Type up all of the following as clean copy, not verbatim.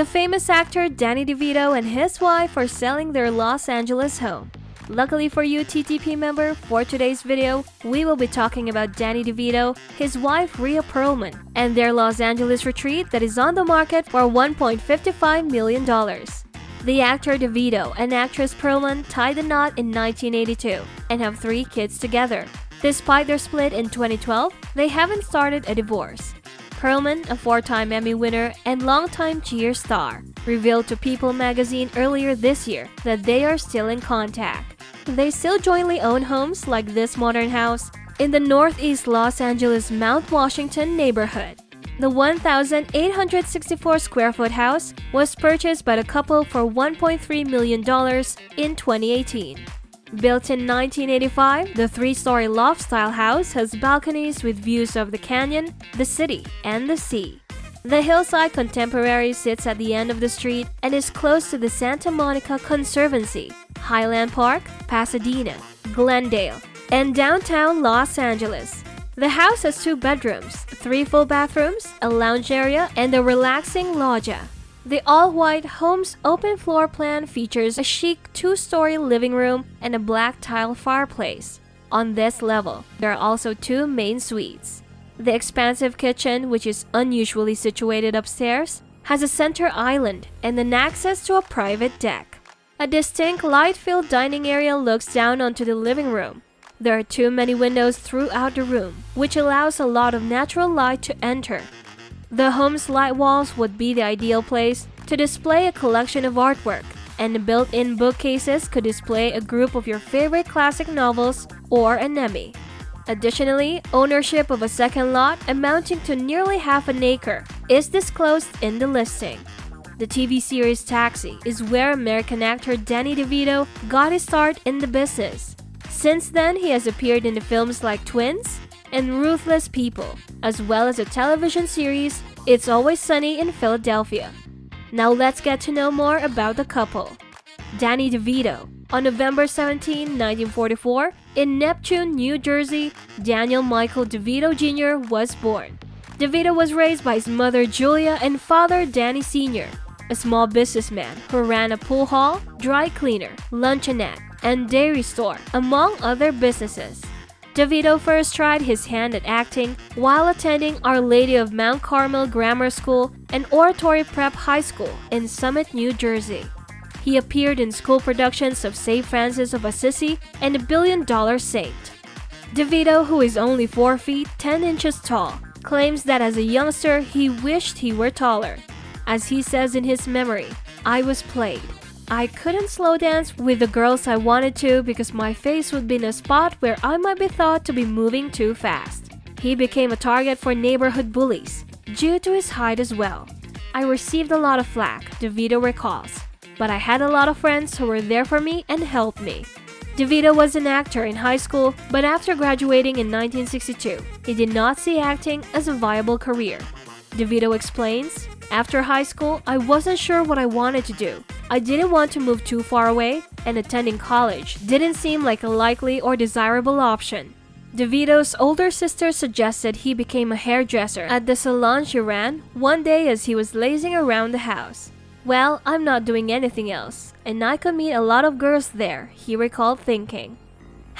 The famous actor Danny Devito and his wife are selling their Los Angeles home. Luckily for you, TTP member, for today's video, we will be talking about Danny Devito, his wife Rhea Perlman, and their Los Angeles retreat that is on the market for $1.55 million. The actor DeVito and actress Perlman tied the knot in 1982 and have 3 kids together. Despite their split in 2012, they haven't started a divorce. Perlman, a 4-time Emmy winner and longtime Cheers star, revealed to People magazine earlier this year that they are still in contact. They still jointly own homes like this modern house in the northeast Los Angeles Mount Washington neighborhood. The 1,864 square foot house was purchased by the couple for $1.3 million in 2018. Built in 1985, the 3-story loft-style house has balconies with views of the canyon, the city, and the sea. The hillside contemporary sits at the end of the street and is close to the Santa Monica Conservancy, Highland Park, Pasadena, Glendale, and downtown Los Angeles. The house has 2 bedrooms, 3 full bathrooms, a lounge area, and a relaxing loggia. The all-white home's open floor plan features a chic 2-story living room and a black tile fireplace. On this level, there are also 2 main suites. The expansive kitchen, which is unusually situated upstairs, has a center island and an access to a private deck. A distinct light-filled dining area looks down onto the living room. There are too many windows throughout the room, which allows a lot of natural light to enter. The home's light walls would be the ideal place to display a collection of artwork, and the built-in bookcases could display a group of your favorite classic novels or an Emmy. Additionally, ownership of a second lot amounting to nearly half an acre is disclosed in the listing. The TV series Taxi is where American actor Danny DeVito got his start in the business. Since then, he has appeared in the films like Twins and Ruthless People, as well as a television series, It's Always Sunny in Philadelphia. Now let's get to know more about the couple. Danny DeVito. On November 17, 1944, in Neptune, New Jersey, Daniel Michael DeVito Jr. was born. DeVito was raised by his mother Julia and father Danny Sr., a small businessman who ran a pool hall, dry cleaner, luncheonette, and dairy store, among other businesses. DeVito first tried his hand at acting while attending Our Lady of Mount Carmel Grammar School and Oratory Prep High School in Summit, New Jersey. He appeared in school productions of St. Francis of Assisi and The $1 Billion Saint. DeVito, who is only 4 feet 10 inches tall, claims that as a youngster he wished he were taller. As he says in his memory, "I was played. I couldn't slow dance with the girls I wanted to because my face would be in a spot where I might be thought to be moving too fast." He became a target for neighborhood bullies due to his height as well. "I received a lot of flack," DeVito recalls, "but I had a lot of friends who were there for me and helped me." DeVito was an actor in high school, but after graduating in 1962, he did not see acting as a viable career. DeVito explains, "After high school, I wasn't sure what I wanted to do. I didn't want to move too far away, and attending college didn't seem like a likely or desirable option." DeVito's older sister suggested he become a hairdresser at the salon she ran one day as he was lazing around the house. "Well, I'm not doing anything else, and I could meet a lot of girls there," he recalled thinking.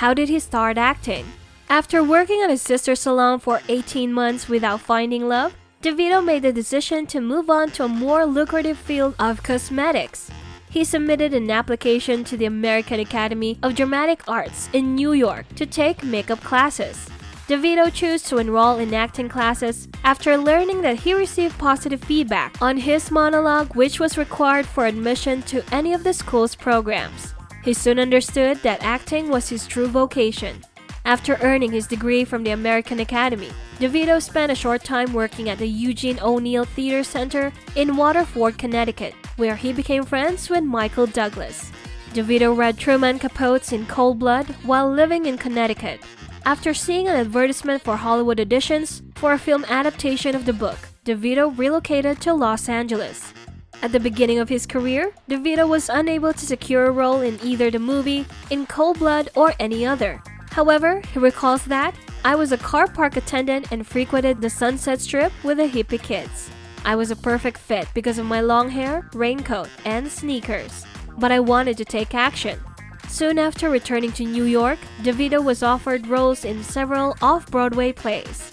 How did he start acting? After working at his sister's salon for 18 months without finding love, DeVito made the decision to move on to a more lucrative field of cosmetics. He submitted an application to the American Academy of Dramatic Arts in New York to take makeup classes. DeVito chose to enroll in acting classes after learning that he received positive feedback on his monologue, which was required for admission to any of the school's programs. He soon understood that acting was his true vocation. After earning his degree from the American Academy, DeVito spent a short time working at the Eugene O'Neill Theater Center in Waterford, Connecticut, where he became friends with Michael Douglas. DeVito read Truman Capote's In Cold Blood while living in Connecticut. After seeing an advertisement for Hollywood auditions for a film adaptation of the book, DeVito relocated to Los Angeles. At the beginning of his career, DeVito was unable to secure a role in either the movie In Cold Blood or any other. However, he recalls that, "I was a car park attendant and frequented the Sunset Strip with the hippie kids. I was a perfect fit because of my long hair, raincoat, and sneakers. But I wanted to take action. Soon after returning to New York, DeVito was offered roles in several off-Broadway plays.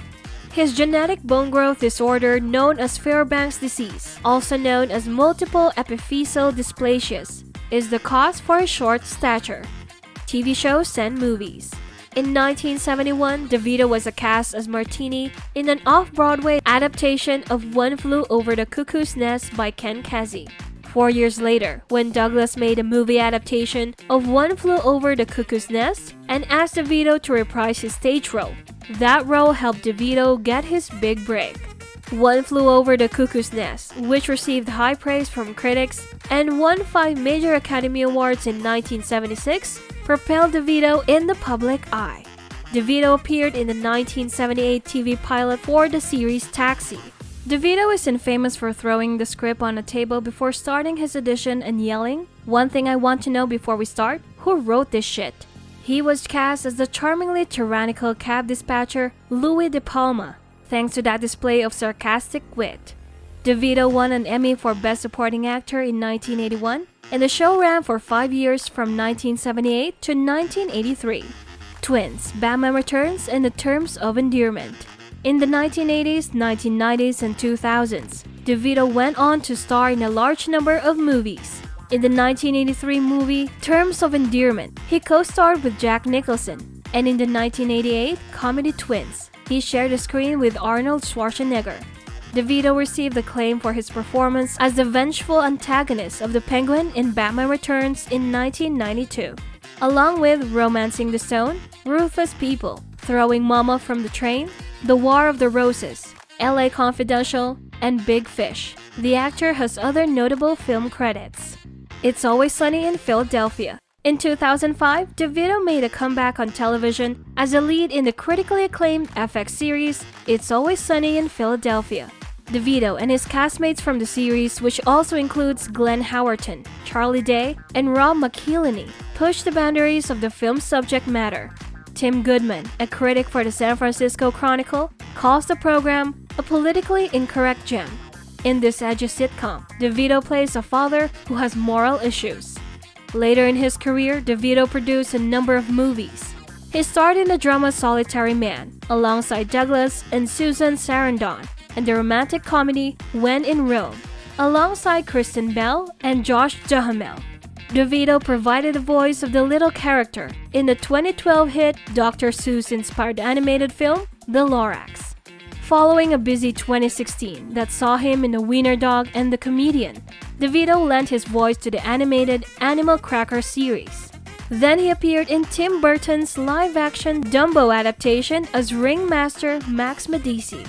His genetic bone growth disorder known as Fairbanks disease, also known as multiple epiphyseal dysplasias, is the cause for his short stature. TV shows and movies. In 1971, DeVito was cast as Martini in an off-Broadway adaptation of One Flew Over the Cuckoo's Nest by Ken Kesey. 4 years later, when Douglas made a movie adaptation of One Flew Over the Cuckoo's Nest and asked DeVito to reprise his stage role, that role helped DeVito get his big break. One Flew Over the Cuckoo's Nest, which received high praise from critics and won 5 major Academy Awards in 1976, propelled DeVito in the public eye. DeVito appeared in the 1978 TV pilot for the series Taxi. DeVito is infamous for throwing the script on a table before starting his audition and yelling, "One thing I want to know before we start, who wrote this shit?" He was cast as the charmingly tyrannical cab dispatcher Louis De Palma, thanks to that display of sarcastic wit. DeVito won an Emmy for Best Supporting Actor in 1981, and the show ran for 5 years from 1978 to 1983. Twins, Batman Returns, and the Terms of Endearment. In the 1980s, 1990s, and 2000s, DeVito went on to star in a large number of movies. In the 1983 movie Terms of Endearment, he co-starred with Jack Nicholson, and in the 1988 comedy Twins, he shared the screen with Arnold Schwarzenegger. DeVito received acclaim for his performance as the vengeful antagonist of the Penguin in Batman Returns in 1992, along with Romancing the Stone, Ruthless People, Throwing Mama from the Train, The War of the Roses, LA Confidential, and Big Fish. The actor has other notable film credits. It's Always Sunny in Philadelphia. In 2005, DeVito made a comeback on television as a lead in the critically acclaimed FX series It's Always Sunny in Philadelphia. DeVito and his castmates from the series, which also includes Glenn Howerton, Charlie Day, and Rob McElhenney, pushed the boundaries of the film's subject matter. Tim Goodman, a critic for the San Francisco Chronicle, calls the program a politically incorrect gem. In this edgy sitcom, DeVito plays a father who has moral issues. Later in his career, DeVito produced a number of movies. He starred in the drama Solitary Man, alongside Douglas and Susan Sarandon, and the romantic comedy When in Rome, alongside Kristen Bell and Josh Duhamel. DeVito provided the voice of the little character in the 2012 hit Dr. Seuss-inspired animated film The Lorax. Following a busy 2016 that saw him in The Wiener Dog and The Comedian, DeVito lent his voice to the animated Animal Cracker series. Then he appeared in Tim Burton's live-action Dumbo adaptation as Ringmaster Max Medici,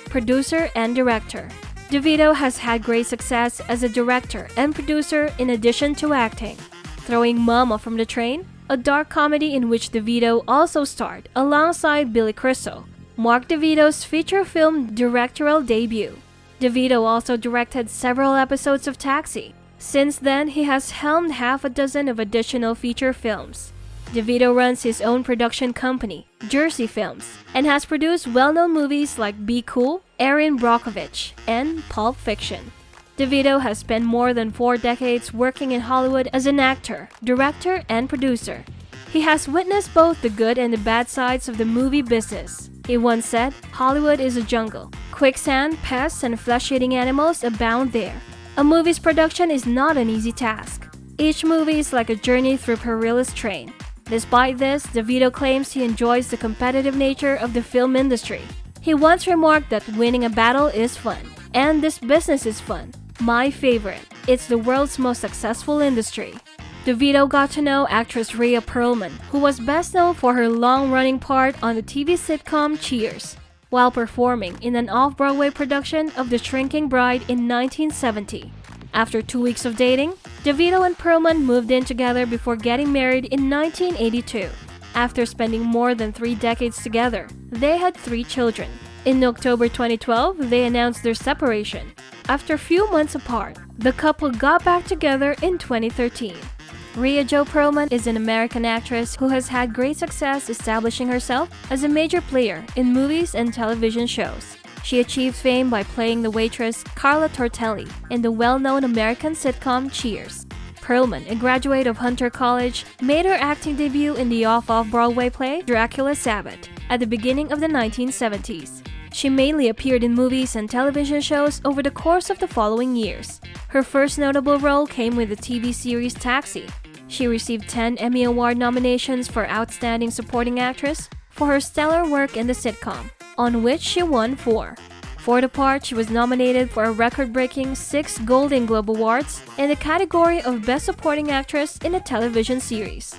producer and director. DeVito has had great success as a director and producer in addition to acting. Throwing Mama from the Train, a dark comedy in which DeVito also starred alongside Billy Crystal, marked DeVito's feature film directorial debut. DeVito also directed several episodes of Taxi. Since then, he has helmed half a dozen of additional feature films. DeVito runs his own production company, Jersey Films, and has produced well-known movies like Be Cool, Erin Brockovich, and Pulp Fiction. DeVito has spent more than 4 decades working in Hollywood as an actor, director, and producer. He has witnessed both the good and the bad sides of the movie business. He once said, "Hollywood is a jungle. Quicksand, pests, and flesh-eating animals abound there. A movie's production is not an easy task. Each movie is like a journey through perilous terrain." Despite this, DeVito claims he enjoys the competitive nature of the film industry. He once remarked that winning a battle is fun, and this business is fun. My favorite. It's the world's most successful industry. DeVito got to know actress Rhea Perlman, who was best known for her long-running part on the TV sitcom Cheers, while performing in an off-Broadway production of The Shrinking Bride in 1970. After 2 weeks of dating, DeVito and Perlman moved in together before getting married in 1982. After spending more than 3 decades together, they had 3 children. In October 2012, they announced their separation. After a few months apart, the couple got back together in 2013. Rhea Jo Perlman is an American actress who has had great success establishing herself as a major player in movies and television shows. She achieved fame by playing the waitress Carla Tortelli in the well-known American sitcom Cheers. Perlman, a graduate of Hunter College, made her acting debut in the off-Broadway play Dracula Sabbat at the beginning of the 1970s. She mainly appeared in movies and television shows over the course of the following years. Her first notable role came with the TV series Taxi. She received 10 Emmy Award nominations for Outstanding Supporting Actress for her stellar work in the sitcom, on which she won 4. For the part, she was nominated for a record-breaking 6 Golden Globe Awards in the category of Best Supporting Actress in a Television Series.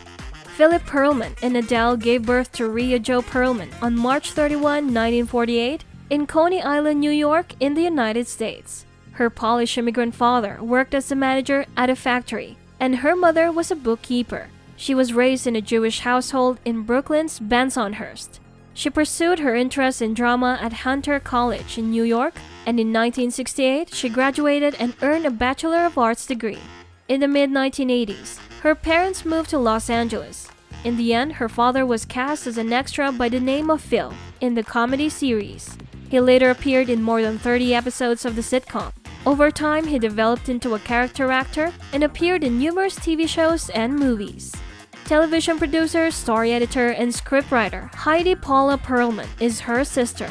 Philip Perlman and Adele gave birth to Rhea Jo Perlman on March 31, 1948, in Coney Island, New York, in the United States. Her Polish immigrant father worked as a manager at a factory, and her mother was a bookkeeper. She was raised in a Jewish household in Brooklyn's Bensonhurst. She pursued her interest in drama at Hunter College in New York, and in 1968, she graduated and earned a Bachelor of Arts degree. In the mid-1980s, her parents moved to Los Angeles. In the end, her father was cast as an extra by the name of Phil in the comedy series. He later appeared in more than 30 episodes of the sitcom. Over time, he developed into a character actor and appeared in numerous TV shows and movies. Television producer, story editor, and scriptwriter Heidi Paula Perlman is her sister.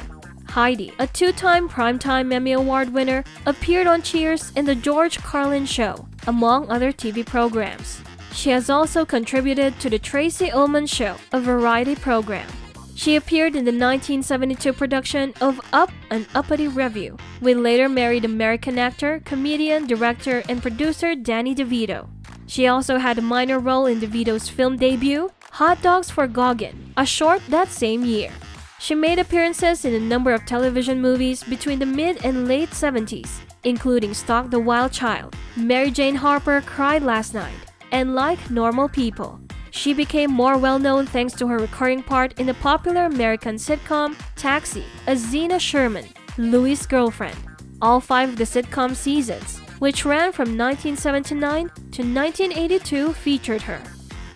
Heidi, a 2-time Primetime Emmy Award winner, appeared on Cheers and The George Carlin Show, among other TV programs. She has also contributed to The Tracy Ullman Show, a variety program. She appeared in the 1972 production of Up, an Uppity Review, with later married American actor, comedian, director, and producer Danny Devito. She also had a minor role in DeVito's film debut, Hot Dogs for Gauguin, a short that same year. She made appearances in a number of television movies between the mid and late 70s, including Stalk the Wild Child, Mary Jane Harper Cried Last Night, and Like Normal People. She became more well-known thanks to her recurring part in the popular American sitcom Taxi as Zena Sherman, Louis' girlfriend. All 5 of the sitcom seasons, which ran from 1979 to 1982, featured her.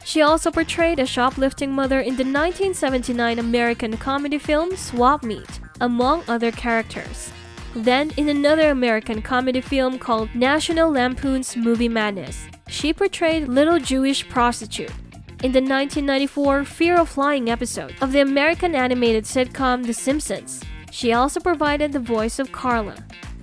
She also portrayed a shoplifting mother in the 1979 American comedy film Swap Meet, among other characters. Then, in another American comedy film called National Lampoon's Movie Madness, she portrayed Little Jewish Prostitute. In the 1994 Fear of Flying episode of the American animated sitcom The Simpsons, she also provided the voice of Carla.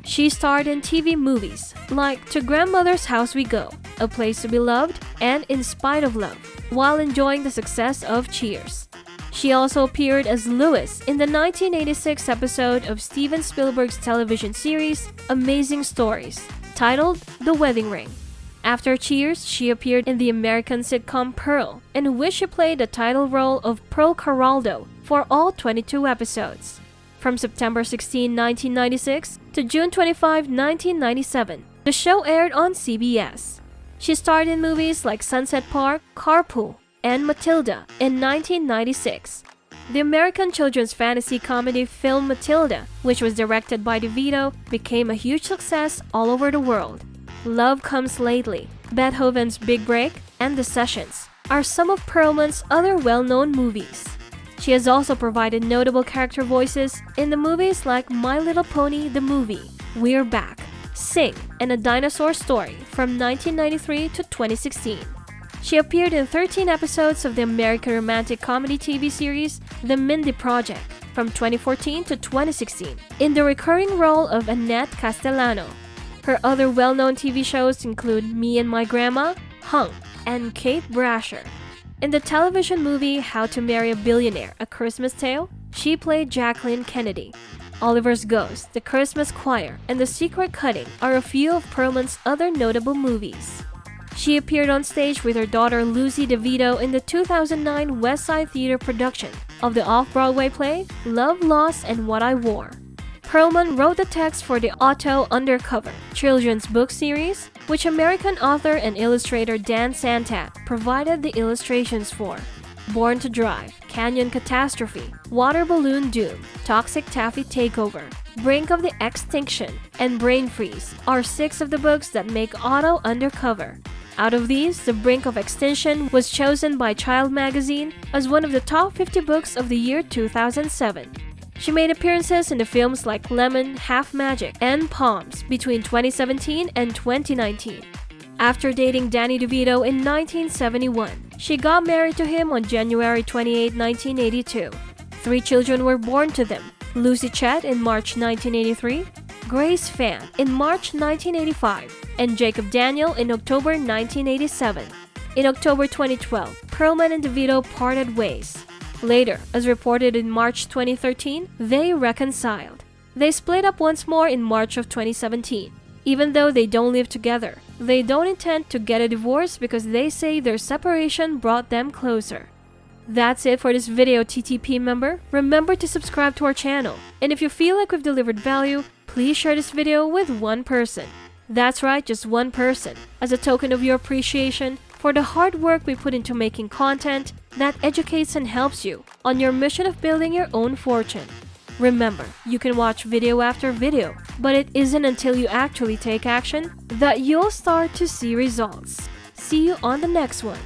She starred in TV movies like To Grandmother's House We Go, A Place to Be Loved, and In Spite of Love, while enjoying the success of Cheers. She also appeared as Lois in the 1986 episode of Steven Spielberg's television series Amazing Stories, titled The Wedding Ring. After Cheers, she appeared in the American sitcom Pearl, in which she played the title role of Pearl Caraldo for all 22 episodes. From September 16, 1996 to June 25, 1997, the show aired on CBS. She starred in movies like Sunset Park, Carpool, and Matilda in 1996. The American children's fantasy comedy film Matilda, which was directed by DeVito, became a huge success all over the world. Love Comes Lately, Beethoven's Big Break, and The Sessions are some of Perlman's other well-known movies. She has also provided notable character voices in the movies like My Little Pony the Movie, We're Back, Sing, and A Dinosaur Story from 1993 to 2016. She appeared in 13 episodes of the American romantic comedy TV series The Mindy Project from 2014 to 2016 in the recurring role of Annette Castellano. Her other well-known TV shows include Me and My Grandma, Hung, and Kate Brasher. In the television movie How to Marry a Billionaire, A Christmas Tale, she played Jacqueline Kennedy. Oliver's Ghost, The Christmas Choir, and The Secret Cutting are a few of Perlman's other notable movies. She appeared on stage with her daughter Lucy DeVito in the 2009 West Side Theater production of the off-Broadway play Love, Loss, and What I Wore. Perlman wrote the text for the Otto Undercover children's book series, which American author and illustrator Dan Santat provided the illustrations for. Born to Drive, Canyon Catastrophe, Water Balloon Doom, Toxic Taffy Takeover, Brink of the Extinction, and Brain Freeze are 6 of the books that make Otto Undercover. Out of these, The Brink of Extinction was chosen by Child Magazine as one of the top 50 books of the year 2007. She made appearances in the films like Lemon, Half Magic, and Palms between 2017 and 2019. After dating Danny DeVito in 1971, she got married to him on January 28, 1982. 3 children were born to them: Lucy Chet in March 1983, Grace Fan in March 1985, and Jacob Daniel in October 1987. In October 2012, Perlman and DeVito parted ways. Later, as reported in March 2013, they reconciled. They split up once more in March of 2017. Even though they don't live together, they don't intend to get a divorce because they say their separation brought them closer. That's it for this video, TTP member. Remember to subscribe to our channel. And if you feel like we've delivered value, please share this video with one person. That's right, just one person, as a token of your appreciation for the hard work we put into making content that educates and helps you on your mission of building your own fortune. Remember, you can watch video after video, but it isn't until you actually take action that you'll start to see results. See you on the next one.